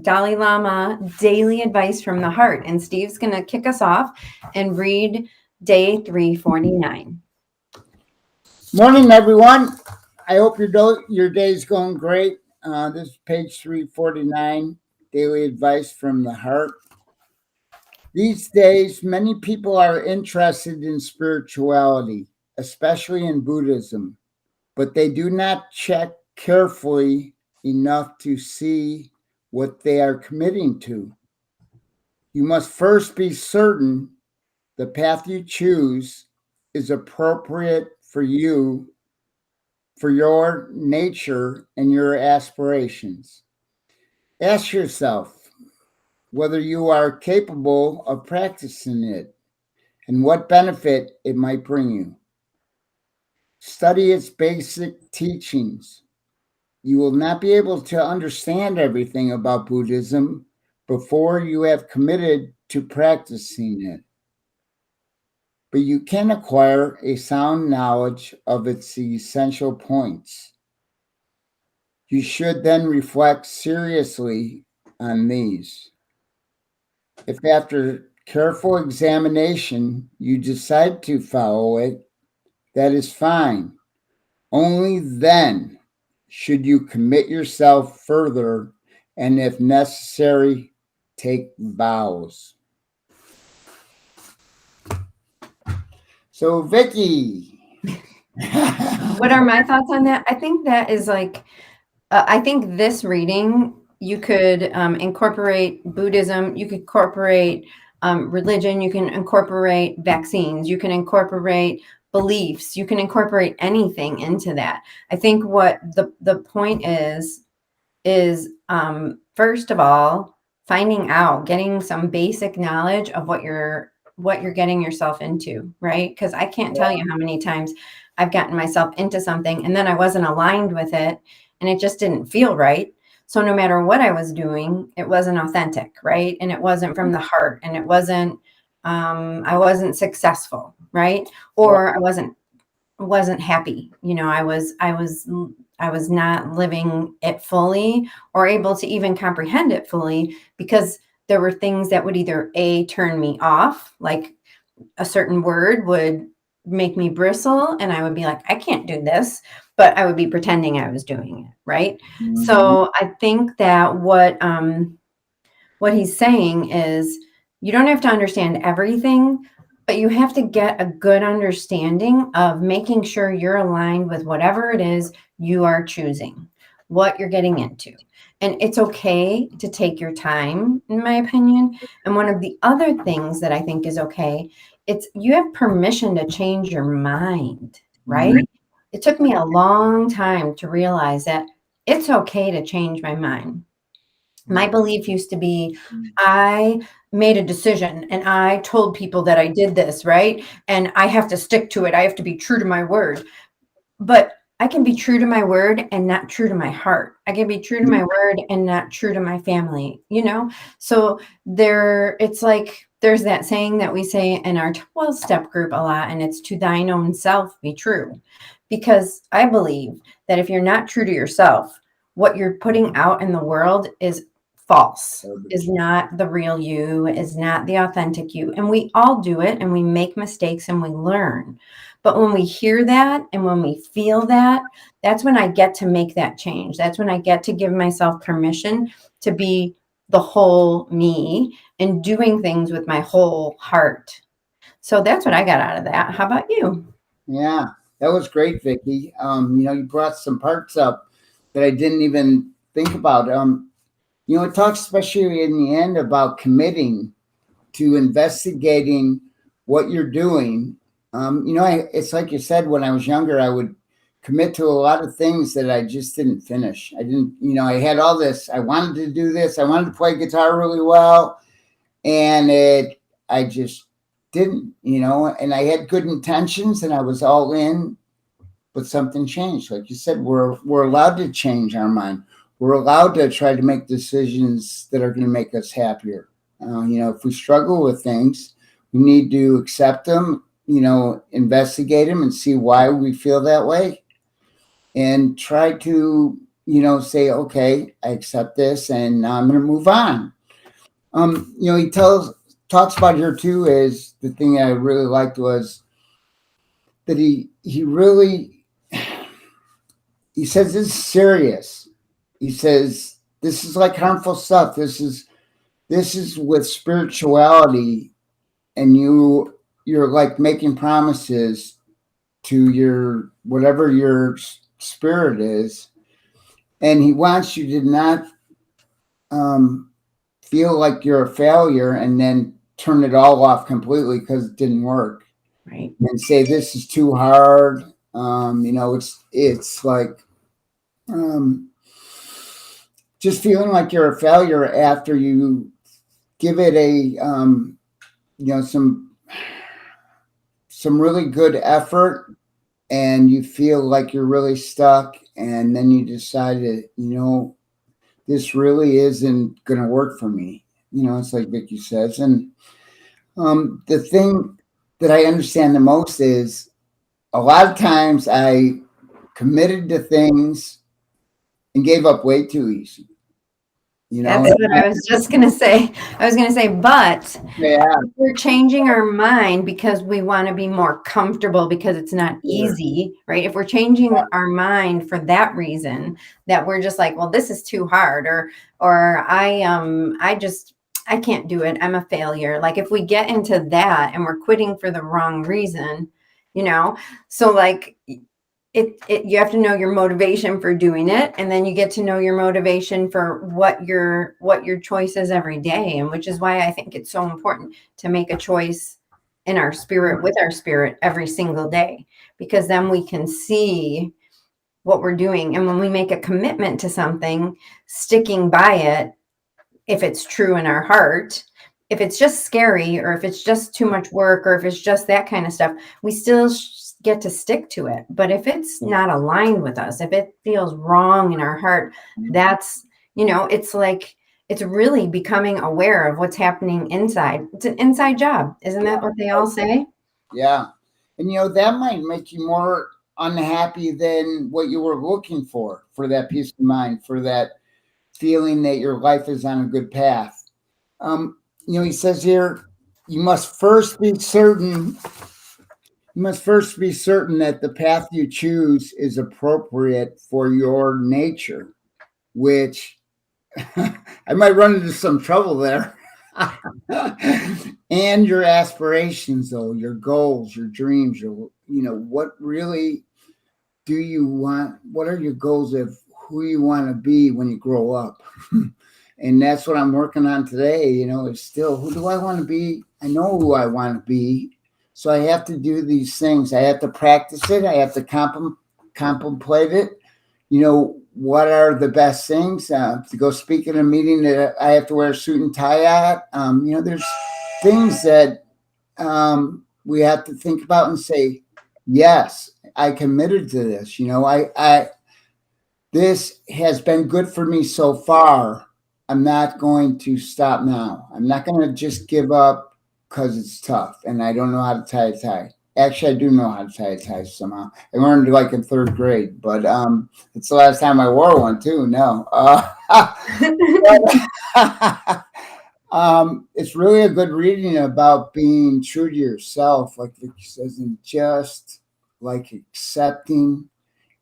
Dalai Lama Daily Advice from the Heart. And Steve's going to kick us off and read day 349. Morning, everyone. I hope your day's going great. This is page 349, Daily Advice from the Heart. These days, many people are interested in spirituality, especially in Buddhism, but they do not check carefully enough to see what they are committing to. You must first be certain the path you choose is appropriate for you, for your nature and your aspirations. Ask yourself whether you are capable of practicing it and what benefit it might bring you. Study its basic teachings. You will not be able to understand everything about Buddhism before you have committed to practicing it, but you can acquire a sound knowledge of its essential points. You should then reflect seriously on these. If after careful examination you decide to follow it, that is fine. Only then should you commit yourself further and, if necessary, take vows. So, Vicky. What are my thoughts on that? I think that is like, I think this reading, you could incorporate Buddhism, you could incorporate religion, you can incorporate vaccines, you can incorporate beliefs, you can incorporate anything into that. I think what the point is first of all, finding out, getting some basic knowledge of what you're getting yourself into, right? Because I can't tell you how many times I've gotten myself into something and then I wasn't aligned with it and it just didn't feel right. So no matter what I was doing, it wasn't authentic, right? And it wasn't from the heart, and it wasn't I wasn't successful, right? Or I wasn't happy. I was not living it fully or able to even comprehend it fully, because there were things that would either turn me off, like a certain word would make me bristle and I would be like, I can't do this, but I would be pretending I was doing it, right? Mm-hmm. So I think that what he's saying is, you don't have to understand everything, but you have to get a good understanding of making sure you're aligned with whatever it is you are choosing, what you're getting into. And it's okay to take your time, in my opinion. And one of the other things that I think is okay, it's you have permission to change your mind, right? Mhm. It took me a long time to realize that it's okay to change my mind. My belief used to be, I made a decision and I told people that I did this, right? And I have to stick to it. I have to be true to my word. But I can be true to my word and not true to my heart. I can be true to my word and not true to my family, you know? So it's like there's that saying that we say in our 12-step group a lot, and it's to thine own self be true. Because I believe that if you're not true to yourself, what you're putting out in the world is false, is not the real you, is not the authentic you. And we all do it, and we make mistakes and we learn. But when we hear that and when we feel that, that's when I get to make that change. That's when I get to give myself permission to be the whole me and doing things with my whole heart. So that's what I got out of that. How about you? Yeah, that was great, Vicky. You brought some parts up that I didn't even think about. It talks especially in the end about committing to investigating what you're doing. It's like you said, when I was younger, I would commit to a lot of things that I just didn't finish. I didn't, I had all this, I wanted to do this, I wanted to play guitar really well, and I just didn't, and I had good intentions and I was all in, but something changed. Like you said, we're allowed to change our mind. We're allowed to try to make decisions that are going to make us happier. If we struggle with things, we need to accept them, investigate them and see why we feel that way, and try to say, okay, I accept this and I'm going to move on. He talks about here too, is the thing I really liked was that he really, he says this is serious. He says this is like harmful stuff. This is with spirituality, and you're like making promises to your whatever your spirit is, and he wants you to not feel like you're a failure and then turn it all off completely because it didn't work, Right. and say this is too hard. It's like just feeling like you're a failure after you give it a some really good effort, and you feel like you're really stuck, and then you decide that this really isn't going to work for me. It's like Vicky says, and the thing that I understand the most is a lot of times I committed to things and gave up way too easy. That's what I was just going to say. I was going to say, but we're changing our mind because we want to be more comfortable because it's not easy, right? If we're changing our mind for that reason, that we're just like, well, this is too hard, or I can't do it. I'm a failure. Like if we get into that and we're quitting for the wrong reason, so like you have to know your motivation for doing it, and then you get to know your motivation for what your choice is every day, and which is why I think it's so important to make a choice in our spirit, with our spirit, every single day, because then we can see what we're doing. And when we make a commitment to something, sticking by it, if it's true in our heart, if it's just scary, or if it's just too much work, or if it's just that kind of stuff, we still get to stick to it. But if it's not aligned with us, if it feels wrong in our heart, that's, it's like, it's really becoming aware of what's happening inside. It's an inside job. Isn't that what they all say? Yeah. And, that might make you more unhappy than what you were looking for that peace of mind, for that feeling that your life is on a good path. He says here, you must first be certain that the path you choose is appropriate for your nature, which I might run into some trouble there. And your aspirations, though, your goals, your dreams, what really do you want? What are your goals of who you want to be when you grow up? And that's what I'm working on today, is still, who do I want to be? I know who I want to be. So I have to do these things. I have to practice it. I have to contemplate it. What are the best things? To go speak at a meeting that I have to wear a suit and tie at. There's things that we have to think about and say, yes, I committed to this. This has been good for me so far. I'm not going to stop now. I'm not going to just give up because it's tough and I don't know how to tie a tie. Actually, I do know how to tie a tie somehow. I learned like in third grade, but it's the last time I wore one too. No. It's really a good reading about being true to yourself, like Vicky says, and just like accepting,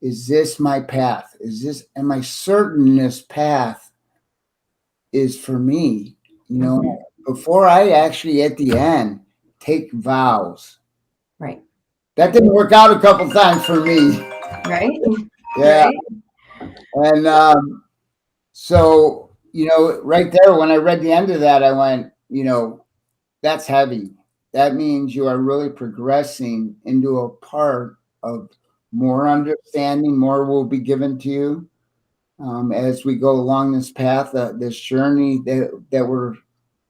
is this my path? Am I certain this path is for me? Before I actually at the end take vows. Right. That didn't work out a couple times for me. Right. Yeah. Right. And so, right there, when I read the end of that, I went, that's heavy. That means you are really progressing into a part of more understanding, more will be given to you as we go along this path, this journey that we're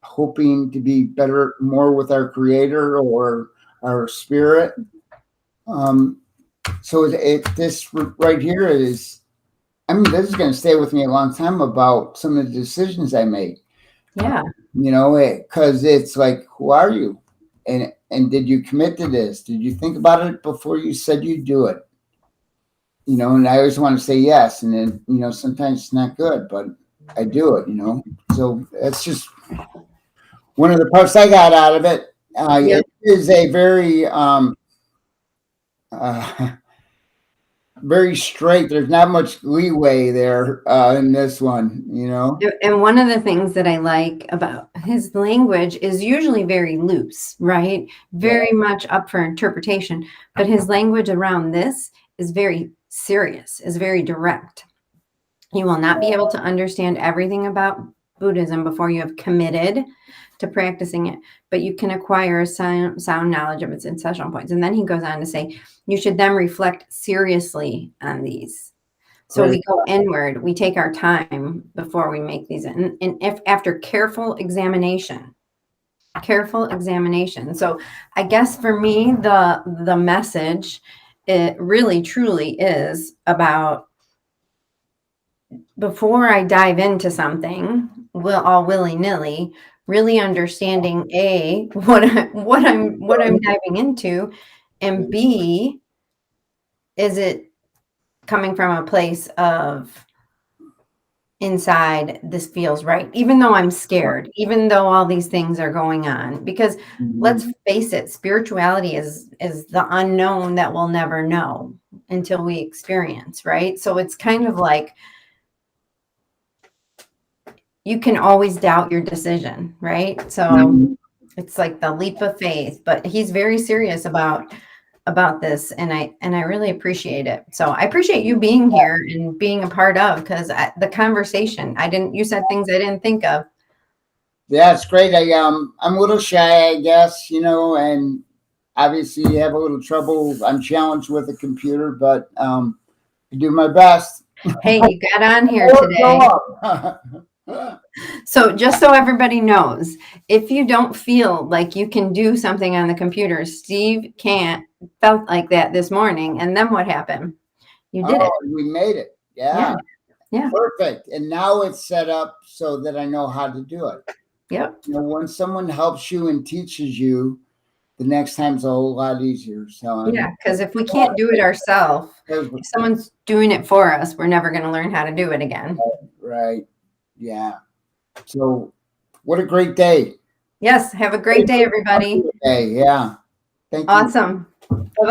hoping to be better, more with our Creator or our spirit. So this right here is, this is going to stay with me a long time about some of the decisions I made. Yeah. Because it's like, who are you? And did you commit to this? Did you think about it before you said you'd do it? and I always want to say yes, and then sometimes it's not good, but I do it. So that's just one of the parts I got out of it. Yep. It is a very uh, very straight. There's not much leeway there in this one. And one of the things that I like about his language is usually very loose, right? Very much up for interpretation. But his language around this is very serious, is very direct. You will not be able to understand everything about Buddhism before you have committed to practicing it, but you can acquire a sound knowledge of its essential points. And then he goes on to say, you should then reflect seriously on these. So we go inward, we take our time before we make these. And if after careful examination. So I guess for me, the message, it really truly is about, before I dive into something, all willy-nilly, really understanding what I'm diving into, and B, is it coming from a place of inside, this feels right, even though I'm scared, even though all these things are going on, because let's face it, spirituality is the unknown that we'll never know until we experience, right? So it's kind of like, you can always doubt your decision, right? So it's like the leap of faith, but he's very serious about this, and I really appreciate it. So I appreciate you being here and being a part of, because the conversation, you said things I didn't think of. Yeah, it's great. I'm a little shy, I guess, and obviously have a little trouble. I'm challenged with a computer, but I do my best. Hey, you got on here today. So just so everybody knows, if you don't feel like you can do something on the computer, Steve felt like that this morning. And then what happened? You did it. We made it. Yeah. Yeah. Perfect. And now it's set up so that I know how to do it. Yep. When someone helps you and teaches you, the next time's a whole lot easier. So yeah, because if we can't do it ourselves, if someone's doing it for us, we're never going to learn how to do it again. Right. Yeah. So what a great day. Yes. Have a great day, everybody. Yeah. Thank you. Awesome. Bye-bye.